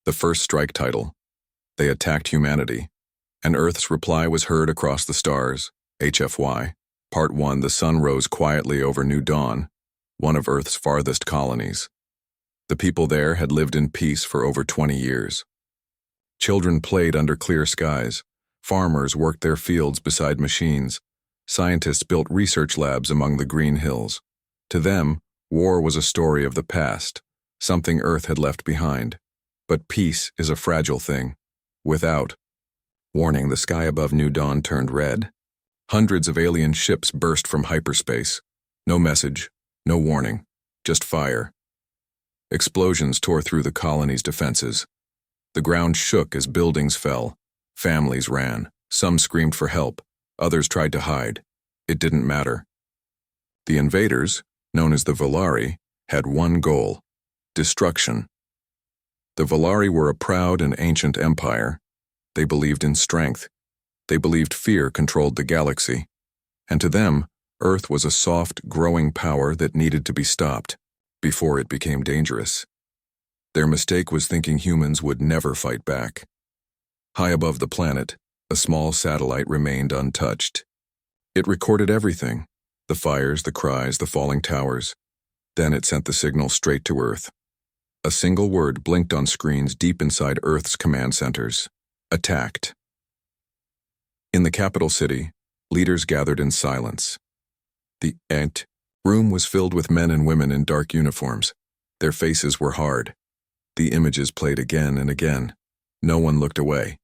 The first strike title. They attacked humanity, and Earth's reply was heard across the stars. HFY. Part 1. The sun rose quietly over New Dawn, one of Earth's farthest colonies. The people there had lived in peace for over 20 years. Children played under clear skies. Farmers worked their fields beside machines. Scientists built research labs among the green hills. To them, war was a story of the past, something Earth had left behind. But peace is a fragile thing. Without warning, the sky above New Dawn turned red. Hundreds of alien ships burst from hyperspace. No message, no warning, just fire. Explosions tore through the colony's defenses. The ground shook as buildings fell. Families ran. Some screamed for help. Others tried to hide. It didn't matter. The invaders, known as the Volari, had one goal: destruction. The Volari were a proud and ancient empire. They believed in strength. They believed fear controlled the galaxy. And to them, Earth was a soft, growing power that needed to be stopped before it became dangerous. Their mistake was thinking humans would never fight back. High above the planet, a small satellite remained untouched. It recorded everything: the fires, the cries, the falling towers. Then it sent the signal straight to Earth. A single word blinked on screens deep inside Earth's command centers: attacked. In the capital city, leaders gathered in silence. The room was filled with men and women in dark uniforms. Their faces were hard. The images played again and again. No one looked away.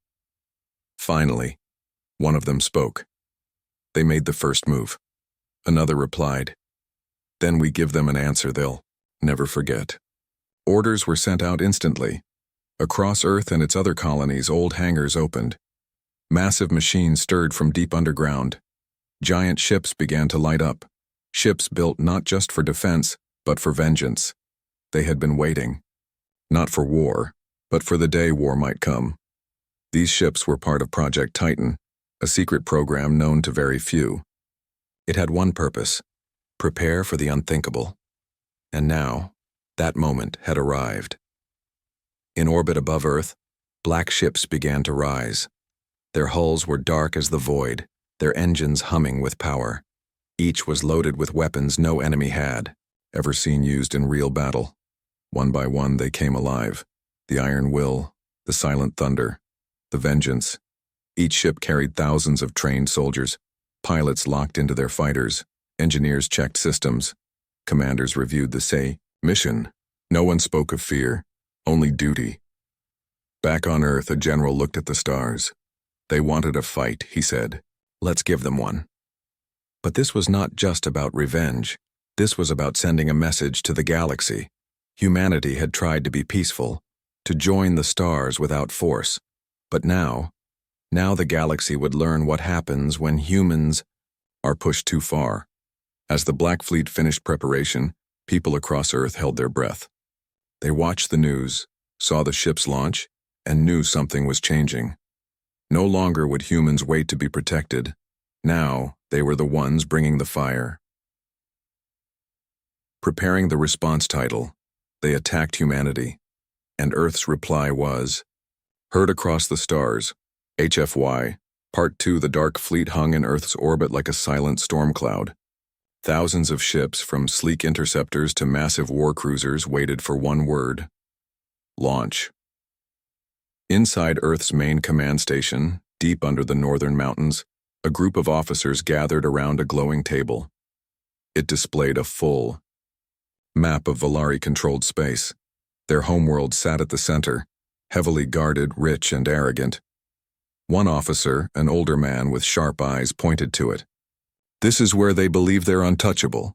Finally, one of them spoke. They made the first move. Another replied. Then we give them an answer they'll never forget. Orders were sent out instantly. Across Earth and its other colonies, old hangars opened. Massive machines stirred from deep underground. Giant ships began to light up. Ships built not just for defense, but for vengeance. They had been waiting. Not for war, but for the day war might come. These ships were part of Project Titan, a secret program known to very few. It had one purpose: prepare for the unthinkable. And now, that moment had arrived. In orbit above Earth, black ships began to rise. Their hulls were dark as the void, their engines humming with power. Each was loaded with weapons no enemy had ever seen used in real battle. One by one they came alive: the Iron Will, the Silent Thunder, the Vengeance. Each ship carried thousands of trained soldiers. Pilots locked into their fighters. Engineers checked systems. Commanders reviewed the mission. No one spoke of fear, only duty. Back on Earth, a general looked at the stars. They wanted a fight, he said. Let's give them one. But this was not just about revenge. This was about sending a message to the galaxy. Humanity had tried to be peaceful, to join the stars without force. But now the galaxy would learn what happens when humans are pushed too far. As the Black Fleet finished preparation, people across Earth held their breath. They watched the news, saw the ships launch, and knew something was changing. No longer would humans wait to be protected. Now, they were the ones bringing the fire. Preparing the response title, they attacked humanity, and Earth's reply was, heard across the stars, HFY, Part 2. The Dark Fleet hung in Earth's orbit like a silent storm cloud. Thousands of ships, from sleek interceptors to massive war cruisers, waited for one word: launch. Inside Earth's main command station, deep under the northern mountains, a group of officers gathered around a glowing table. It displayed a full map of Volari-controlled space. Their homeworld sat at the center, heavily guarded, rich and arrogant. One officer, an older man with sharp eyes, pointed to it. This is where they believe they're untouchable.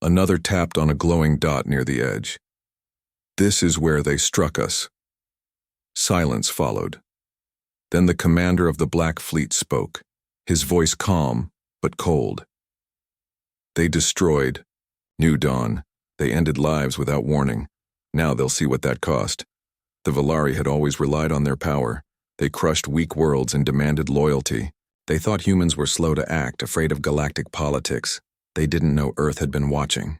Another tapped on a glowing dot near the edge. This is where they struck us. Silence followed. Then the commander of the Black Fleet spoke, his voice calm but cold. They destroyed New Dawn. They ended lives without warning. Now they'll see what that cost. The Volari had always relied on their power. They crushed weak worlds and demanded loyalty. They thought humans were slow to act, afraid of galactic politics. They didn't know Earth had been watching.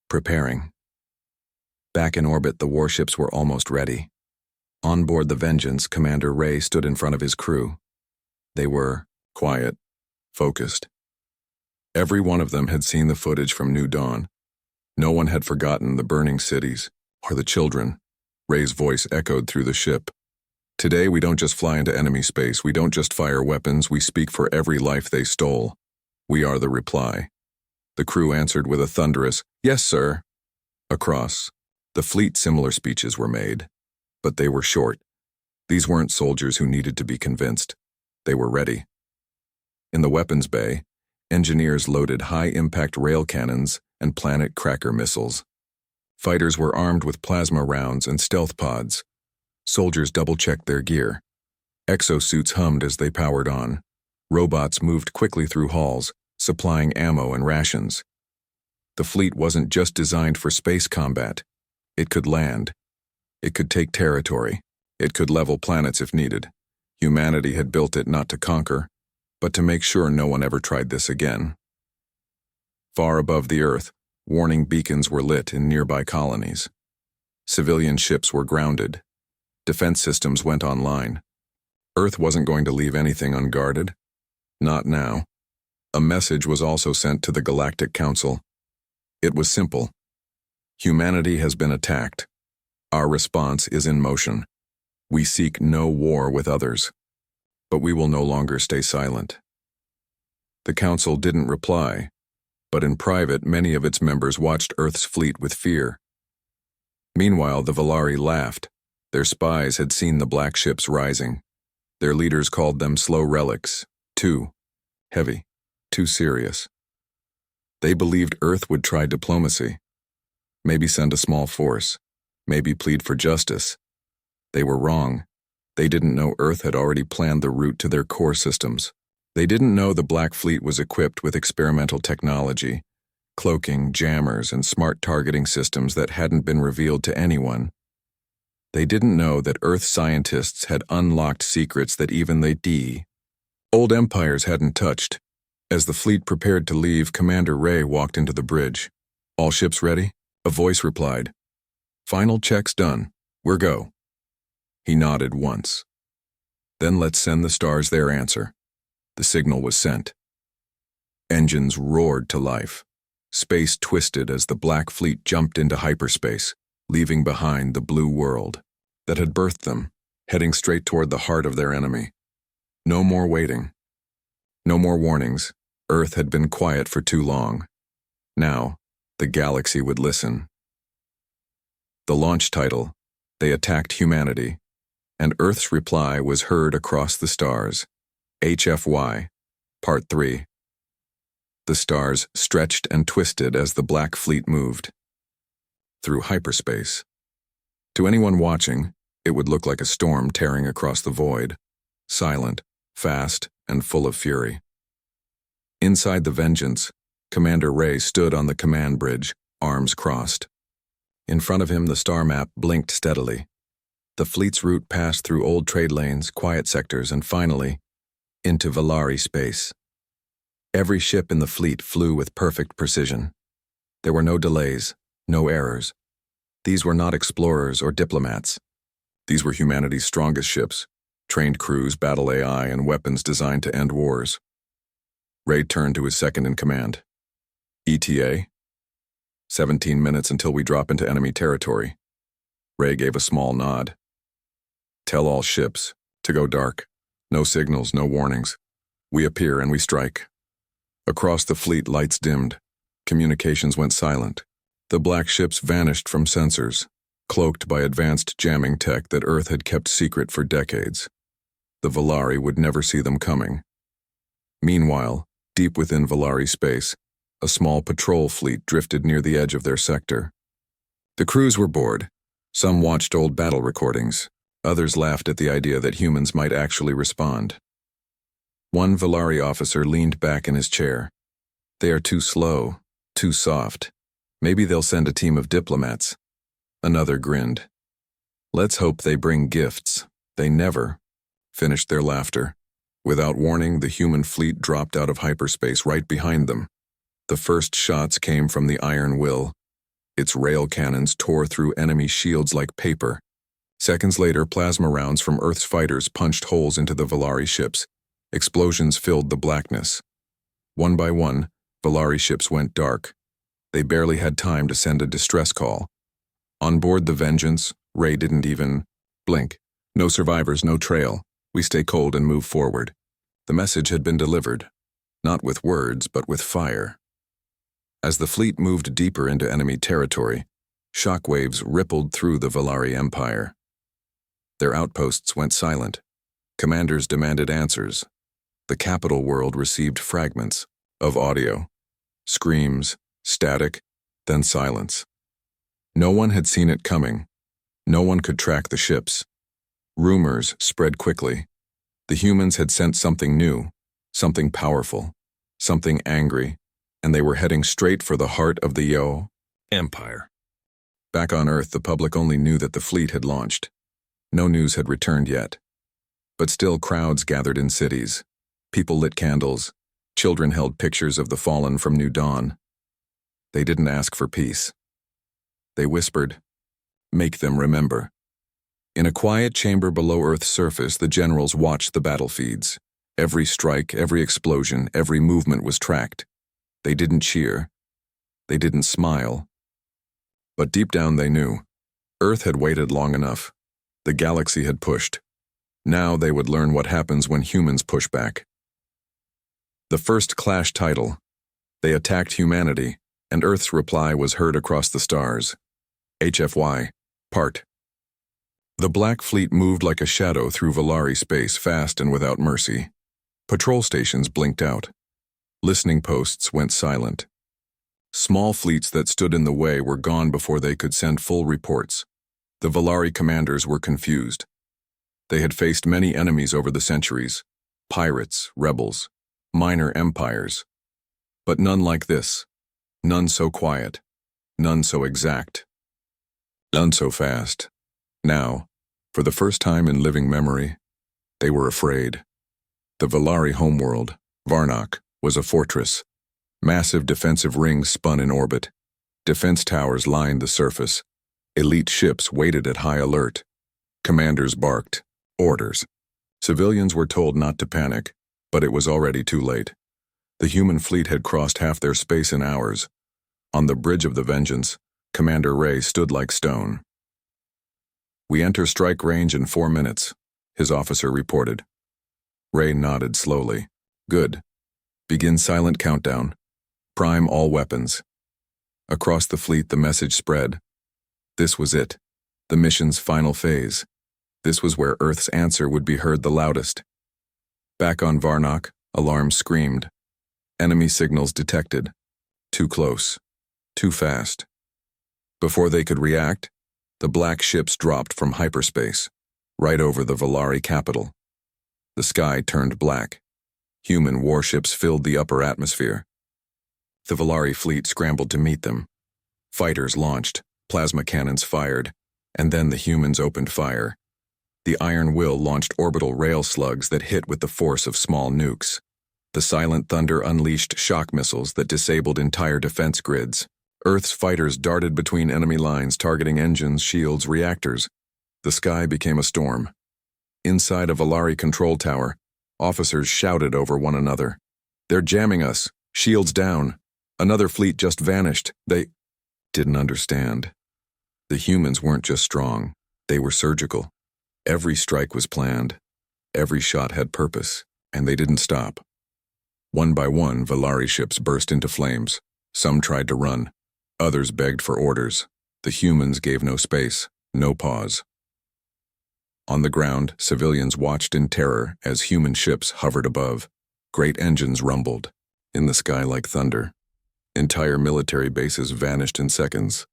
Preparing. Back in orbit, the warships were almost ready. On board the Vengeance, Commander Ray stood in front of his crew. They were quiet, focused. Every one of them had seen the footage from New Dawn. No one had forgotten the burning cities or the children. Ray's voice echoed through the ship. Today, we don't just fly into enemy space. We don't just fire weapons. We speak for every life they stole. We are the reply. The crew answered with a thunderous, "Yes, sir." Across the fleet, similar speeches were made, but they were short. These weren't soldiers who needed to be convinced. They were ready. In the weapons bay, engineers loaded high-impact rail cannons and planet cracker missiles. Fighters were armed with plasma rounds and stealth pods. Soldiers double-checked their gear. Exosuits hummed as they powered on. Robots moved quickly through halls, supplying ammo and rations. The fleet wasn't just designed for space combat. It could land. It could take territory. It could level planets if needed. Humanity had built it not to conquer, but to make sure no one ever tried this again. Far above the Earth, warning beacons were lit in nearby colonies. Civilian ships were grounded. Defense systems went online. Earth wasn't going to leave anything unguarded. Not now. A message was also sent to the Galactic Council. It was simple. Humanity has been attacked. Our response is in motion. We seek no war with others. But we will no longer stay silent. The Council didn't reply, but in private, many of its members watched Earth's fleet with fear. Meanwhile, the Valari laughed. Their spies had seen the black ships rising. Their leaders called them slow relics, too heavy, too serious. They believed Earth would try diplomacy, maybe send a small force, maybe plead for justice. They were wrong. They didn't know Earth had already planned the route to their core systems. They didn't know the Black Fleet was equipped with experimental technology, cloaking, jammers, and smart targeting systems that hadn't been revealed to anyone. They didn't know that Earth scientists had unlocked secrets that even the old empires hadn't touched. As the fleet prepared to leave, Commander Ray walked into the bridge. "All ships ready?" A voice replied. "Final checks done. We're go." He nodded once. "Then let's send the stars their answer." The signal was sent. Engines roared to life. Space twisted as the Black Fleet jumped into hyperspace, leaving behind the blue world that had birthed them, heading straight toward the heart of their enemy. No more waiting. No more warnings. Earth had been quiet for too long. Now, the galaxy would listen. The launch title, "They Attacked Humanity," and Earth's reply was heard across the stars. HFY, Part 3. The stars stretched and twisted as the Black Fleet moved through hyperspace. To anyone watching, it would look like a storm tearing across the void, silent, fast, and full of fury. Inside the Vengeance, Commander Ray stood on the command bridge, arms crossed. In front of him, the star map blinked steadily. The fleet's route passed through old trade lanes, quiet sectors, and finally, into Valari space. Every ship in the fleet flew with perfect precision. There were no delays, no errors. These were not explorers or diplomats. These were humanity's strongest ships, trained crews, battle AI, and weapons designed to end wars. Ray turned to his second-in-command. "ETA? 17 minutes until we drop into enemy territory." Ray gave a small nod. "Tell all ships to go dark. No signals, no warnings. We appear and we strike." Across the fleet, lights dimmed. Communications went silent. The black ships vanished from sensors, cloaked by advanced jamming tech that Earth had kept secret for decades. The Valari would never see them coming. Meanwhile, deep within Valari space, a small patrol fleet drifted near the edge of their sector. The crews were bored. Some watched old battle recordings. Others laughed at the idea that humans might actually respond. One Valari officer leaned back in his chair. "They are too slow, too soft. Maybe they'll send a team of diplomats." Another grinned. "Let's hope they bring gifts." They never finished their laughter. Without warning, the human fleet dropped out of hyperspace right behind them. The first shots came from the Iron Will. Its rail cannons tore through enemy shields like paper. Seconds later, plasma rounds from Earth's fighters punched holes into the Valari ships. Explosions filled the blackness. One by one, Valari ships went dark. They barely had time to send a distress call. On board the Vengeance, Ray didn't even blink. No survivors, no trail. We stay cold and move forward. The message had been delivered, not with words, but with fire. As the fleet moved deeper into enemy territory, shockwaves rippled through the Valari Empire. Their outposts went silent. Commanders demanded answers. The capital world received fragments of audio, screams, static, then silence. No one had seen it coming. No one could track the ships. Rumors spread quickly. The humans had sent something new, something powerful, something angry, and they were heading straight for the heart of the Yo Empire. Back on Earth, the public only knew that the fleet had launched. No news had returned yet. But still, crowds gathered in cities. People lit candles. Children held pictures of the fallen from New Dawn. They didn't ask for peace. They whispered, "Make them remember." In a quiet chamber below Earth's surface, the generals watched the battle feeds. Every strike, every explosion, every movement was tracked. They didn't cheer. They didn't smile. But deep down they knew. Earth had waited long enough. The galaxy had pushed. Now they would learn what happens when humans push back. The first clash title. They attacked humanity, and Earth's reply was heard across the stars. HFY, part. The Black Fleet moved like a shadow through Valari space, fast and without mercy. Patrol stations blinked out. Listening posts went silent. Small fleets that stood in the way were gone before they could send full reports. The Valari commanders were confused. They had faced many enemies over the centuries, pirates, rebels, minor empires. But none like this, none so quiet, none so exact, none so fast. Now, for the first time in living memory, they were afraid. The Valari homeworld, Varnock, was a fortress. Massive defensive rings spun in orbit. Defense towers lined the surface. Elite ships waited at high alert. Commanders barked. Orders. Civilians were told not to panic, but it was already too late. The human fleet had crossed half their space in hours. On the bridge of the Vengeance, Commander Ray stood like stone. "We enter strike range in 4 minutes," his officer reported. Ray nodded slowly. "Good. Begin silent countdown. Prime all weapons." Across the fleet, the message spread. This was it. The mission's final phase. This was where Earth's answer would be heard the loudest. Back on Varnock, alarms screamed. Enemy signals detected. Too close. Too fast. Before they could react, the black ships dropped from hyperspace, right over the Valari capital. The sky turned black. Human warships filled the upper atmosphere. The Valari fleet scrambled to meet them. Fighters launched, plasma cannons fired, and then the humans opened fire. The Iron Will launched orbital rail slugs that hit with the force of small nukes. The Silent Thunder unleashed shock missiles that disabled entire defense grids. Earth's fighters darted between enemy lines, targeting engines, shields, reactors. The sky became a storm. Inside a Valari control tower, officers shouted over one another. "They're jamming us! Shields down! Another fleet just vanished!" They didn't understand. The humans weren't just strong, they were surgical. Every strike was planned. Every shot had purpose, and they didn't stop. One by one, Valari ships burst into flames. Some tried to run. Others begged for orders. The humans gave no space, no pause. On the ground, civilians watched in terror as human ships hovered above. Great engines rumbled, in the sky like thunder. Entire military bases vanished in seconds.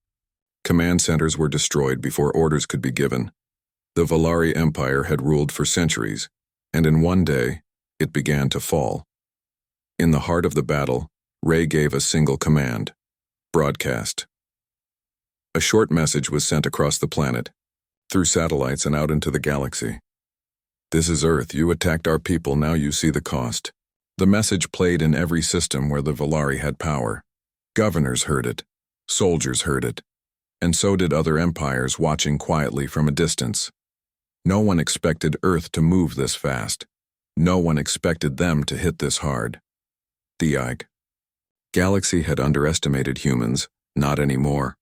Command centers were destroyed before orders could be given. The Valari Empire had ruled for centuries, and in one day, it began to fall. In the heart of the battle, Ray gave a single command: broadcast. A short message was sent across the planet, through satellites and out into the galaxy. "This is Earth. You attacked our people. Now you see the cost." The message played in every system where the Valari had power. Governors heard it. Soldiers heard it. And so did other empires watching quietly from a distance. No one expected Earth to move this fast. No one expected them to hit this hard. The Galaxy had underestimated humans, not anymore.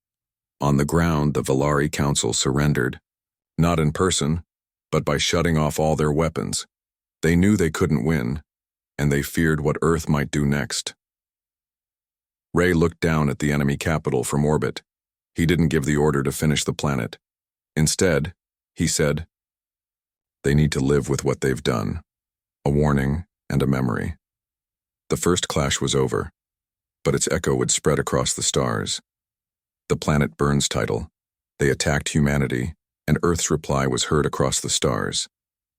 On the ground, the Valari Council surrendered. Not in person, but by shutting off all their weapons. They knew they couldn't win, and they feared what Earth might do next. Ray looked down at the enemy capital from orbit. He didn't give the order to finish the planet. Instead, he said, "They need to live with what they've done." A warning and a memory. The first clash was over, but its echo would spread across the stars. The planet Burns title, "They attacked humanity," and Earth's reply was heard across the stars.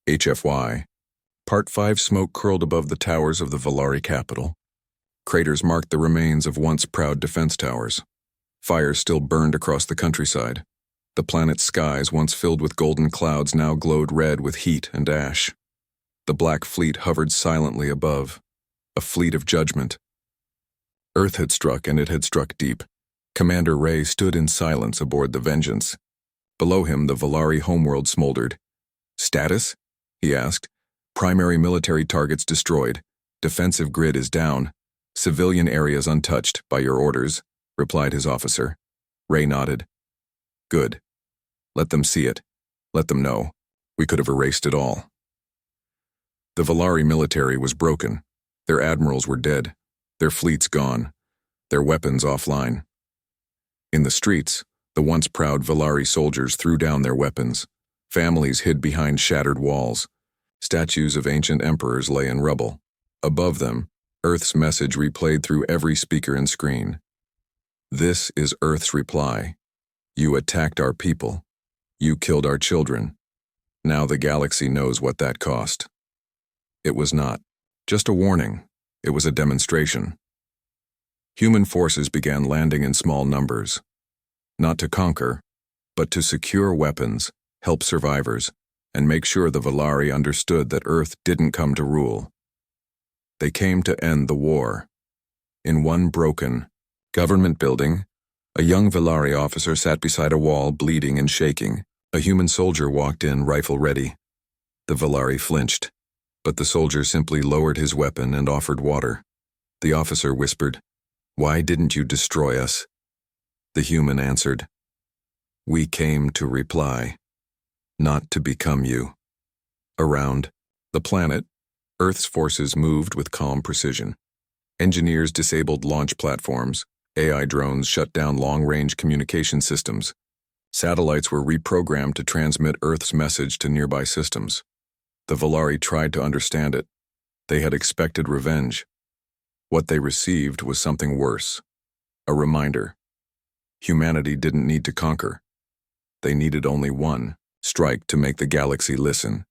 HFY. Part 5 smoke curled above the towers of the Valari capital. Craters marked the remains of once proud defense towers. Fires still burned across the countryside. The planet's skies, once filled with golden clouds, now glowed red with heat and ash. The Black Fleet hovered silently above, a fleet of judgment. Earth had struck, and it had struck deep. Commander Ray stood in silence aboard the Vengeance. Below him, the Valari homeworld smoldered. "Status?" he asked. "Primary military targets destroyed. Defensive grid is down. Civilian areas untouched, by your orders," replied his officer. Ray nodded. "Good. Let them see it. Let them know. We could have erased it all." The Valari military was broken. Their admirals were dead. Their fleets gone. Their weapons offline. In the streets, the once proud Valari soldiers threw down their weapons. Families hid behind shattered walls. Statues of ancient emperors lay in rubble. Above them, Earth's message replayed through every speaker and screen. "This is Earth's reply. You attacked our people. You killed our children. Now the galaxy knows what that cost." It was not just a warning. It was a demonstration. Human forces began landing in small numbers. Not to conquer, but to secure weapons, help survivors, and make sure the Valari understood that Earth didn't come to rule. They came to end the war. In one broken government building, a young Valari officer sat beside a wall, bleeding and shaking. A human soldier walked in, rifle ready. The Valari flinched, but the soldier simply lowered his weapon and offered water. The officer whispered, "Why didn't you destroy us?" The human answered, "We came to reply, not to become you." Around the planet, Earth's forces moved with calm precision. Engineers disabled launch platforms. AI drones shut down long-range communication systems. Satellites were reprogrammed to transmit Earth's message to nearby systems. The Valari tried to understand it. They had expected revenge. What they received was something worse. A reminder. Humanity didn't need to conquer. They needed only one strike to make the galaxy listen.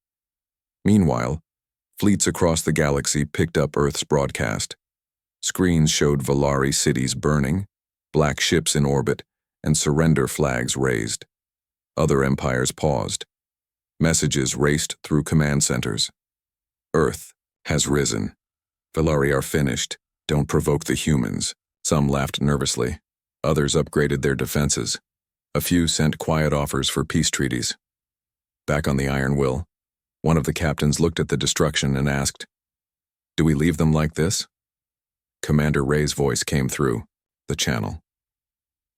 Meanwhile, fleets across the galaxy picked up Earth's broadcast. Screens showed Valari cities burning, black ships in orbit, and surrender flags raised. Other empires paused. Messages raced through command centers. "Earth has risen. Valari are finished. Don't provoke the humans." Some laughed nervously. Others upgraded their defenses. A few sent quiet offers for peace treaties. Back on the Iron Will, one of the captains looked at the destruction and asked, "Do we leave them like this?" Commander Ray's voice came through the channel.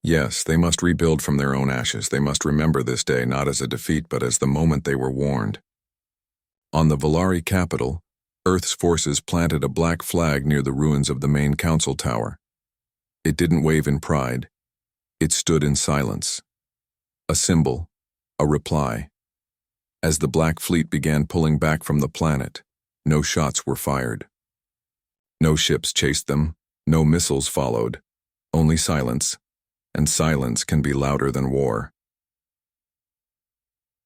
"Yes, they must rebuild from their own ashes. They must remember this day not as a defeat, but as the moment they were warned." On the Valari capital, Earth's forces planted a black flag near the ruins of the main council tower. It didn't wave in pride. It stood in silence. A symbol, a reply. As the Black Fleet began pulling back from the planet, no shots were fired. No ships chased them, no missiles followed, only silence, and silence can be louder than war.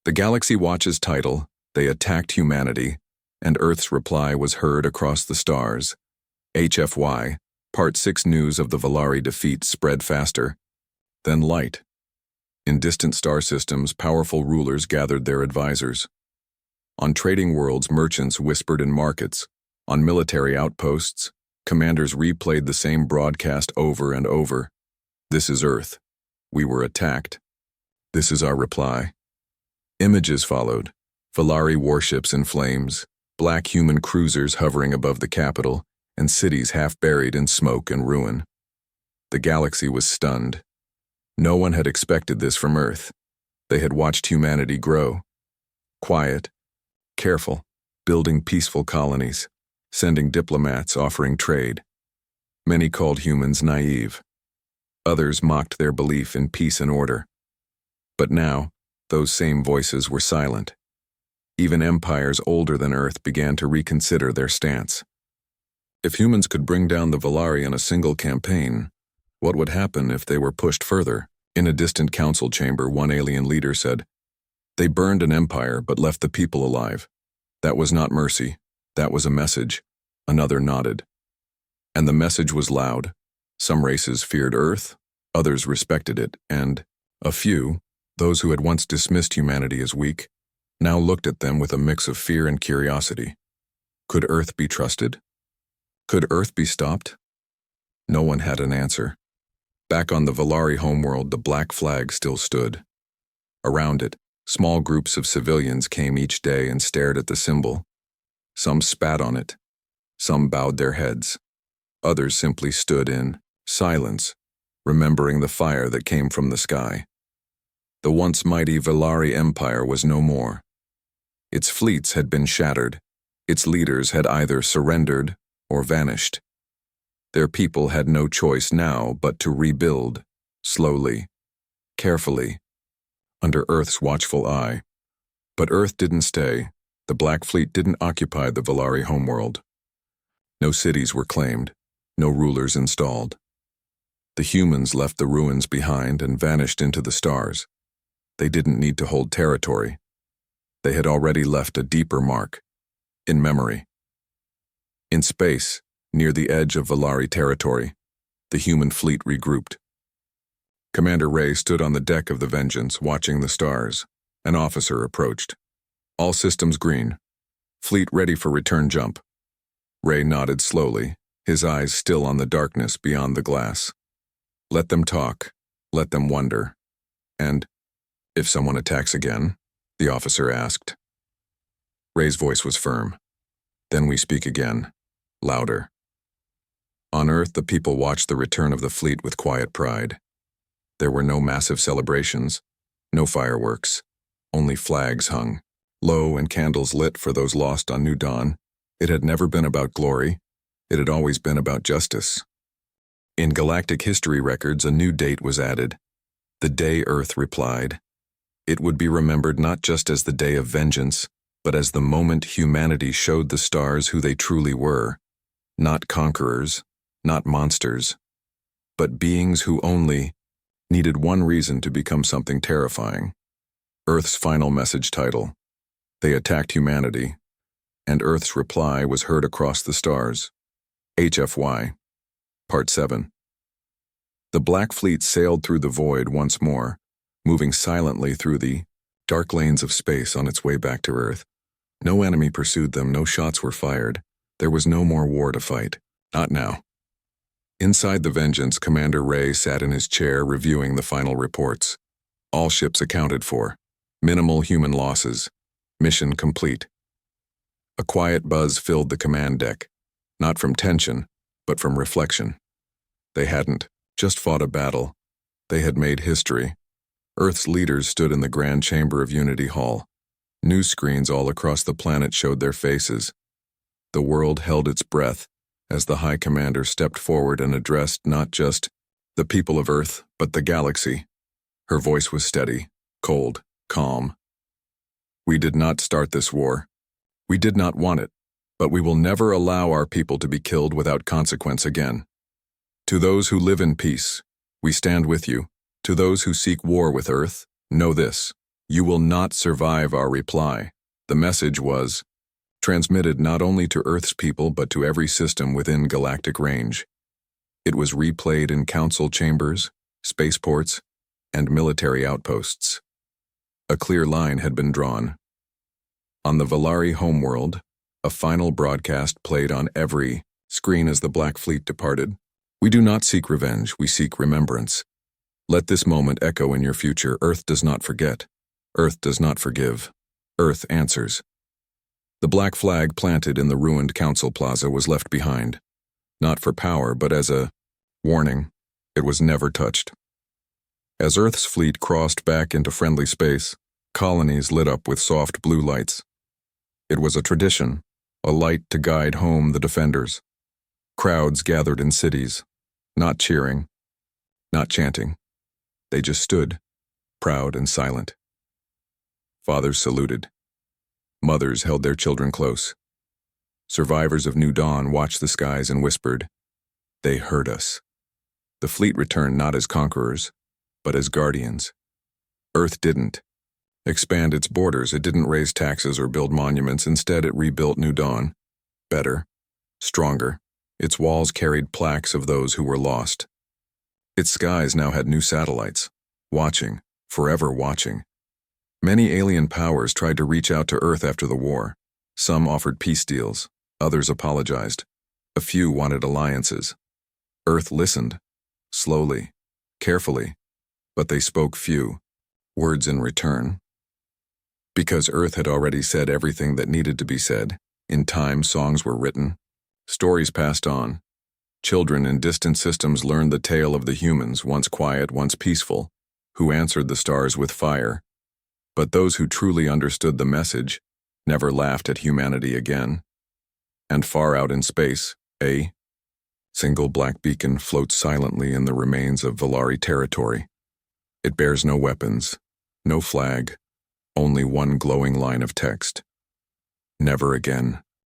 The Galaxy Watch's title, "They Attacked Humanity," and Earth's reply was heard across the stars. HFY, Part 6 news of the Valari defeat spread faster. Then light. In distant star systems, powerful rulers gathered their advisors. On trading worlds, merchants whispered in markets. On military outposts, commanders replayed the same broadcast over and over. "This is Earth. We were attacked. This is our reply. Images followed. Valari warships in flames, black human cruisers hovering above the capital, and cities half buried in smoke and ruin. The galaxy was stunned. No one had expected this from Earth. They had watched humanity grow. Quiet, careful, building peaceful colonies, sending diplomats, offering trade. Many called humans naive. Others mocked their belief in peace and order. But now, those same voices were silent. Even empires older than Earth began to reconsider their stance. If humans could bring down the Valari in a single campaign, what would happen if they were pushed further? In a distant council chamber, one alien leader said, "They burned an empire but left the people alive. That was not mercy. That was a message." Another nodded. And the message was loud. Some races feared Earth, others respected it, and a few, those who had once dismissed humanity as weak, now looked at them with a mix of fear and curiosity. Could Earth be trusted? Could Earth be stopped? No one had an answer. Back on the Valari homeworld, the black flag still stood. Around it, small groups of civilians came each day and stared at the symbol. Some spat on it. Some bowed their heads. Others simply stood in silence, remembering the fire that came from the sky. The once mighty Valari Empire was no more. Its fleets had been shattered. Its leaders had either surrendered or vanished. Their people had no choice now but to rebuild, slowly, carefully, under Earth's watchful eye. But Earth didn't stay. The Black Fleet didn't occupy the Valari homeworld. No cities were claimed, no rulers installed. The humans left the ruins behind and vanished into the stars. They didn't need to hold territory. They had already left a deeper mark, in memory. In space, near the edge of Valari territory, the human fleet regrouped. Commander Ray stood on the deck of the Vengeance, watching the stars. An officer approached. "All systems green. Fleet ready for return jump." Ray nodded slowly, his eyes still on the darkness beyond the glass. "Let them talk. Let them wonder. And, if someone attacks again?" the officer asked. Ray's voice was firm. "Then we speak again, louder." On Earth, the people watched the return of the fleet with quiet pride. There were no massive celebrations, no fireworks, only flags hung, low and candles lit for those lost on New Dawn. It had never been about glory. It had always been about justice. In galactic history records, a new date was added. The day Earth replied. It would be remembered not just as the day of vengeance, but as the moment humanity showed the stars who they truly were. Not conquerors, not monsters, but beings who only needed one reason to become something terrifying. Earth's final message title. They attacked humanity, and Earth's reply was heard across the stars. HFY. Part 7. The Black Fleet sailed through the void once more, moving silently through the dark lanes of space on its way back to Earth. No enemy pursued them, no shots were fired. There was no more war to fight. Not now. Inside the Vengeance, Commander Ray sat in his chair reviewing the final reports. All ships accounted for. Minimal human losses. Mission complete. A quiet buzz filled the command deck, not from tension, but from reflection. They hadn't just fought a battle. They had made history. Earth's leaders stood in the Grand Chamber of Unity Hall. News screens all across the planet showed their faces. The world held its breath as the High Commander stepped forward and addressed not just the people of Earth, but the galaxy. Her voice was steady, cold, calm. "We did not start this war. We did not want it, but we will never allow our people to be killed without consequence again. To those who live in peace, we stand with you. To those who seek war with Earth, know this: you will not survive our reply." The message was transmitted not only to Earth's people but to every system within galactic range. It was replayed in council chambers, spaceports, and military outposts. A clear line had been drawn. On the Valari homeworld, a final broadcast played on every screen as the Black Fleet departed. "We do not seek revenge, we seek remembrance. Let this moment echo in your future. Earth does not forget. Earth does not forgive. Earth answers. The black flag planted in the ruined council plaza was left behind, not for power, but as a warning. It was never touched. As Earth's fleet crossed back into friendly space, colonies lit up with soft blue lights. It was a tradition, a light to guide home the defenders. Crowds gathered in cities, not cheering, not chanting. They just stood, proud and silent. Fathers saluted. Mothers held their children close. Survivors of New Dawn watched the skies and whispered, "They heard us." The fleet returned not as conquerors, but as guardians. Earth didn't expand its borders. It didn't raise taxes or build monuments. Instead, it rebuilt New Dawn. Better, stronger. Its walls carried plaques of those who were lost. Its skies now had new satellites, watching, forever watching. Many alien powers tried to reach out to Earth after the war. Some offered peace deals, others apologized. A few wanted alliances. Earth listened, slowly, carefully, but they spoke few words in return. Because Earth had already said everything that needed to be said, in time songs were written, stories passed on. Children in distant systems learned the tale of the humans, once quiet, once peaceful, who answered the stars with fire. But those who truly understood the message never laughed at humanity again. And far out in space, a single black beacon floats silently in the remains of Valari territory. It bears no weapons, no flag, only one glowing line of text. Never again.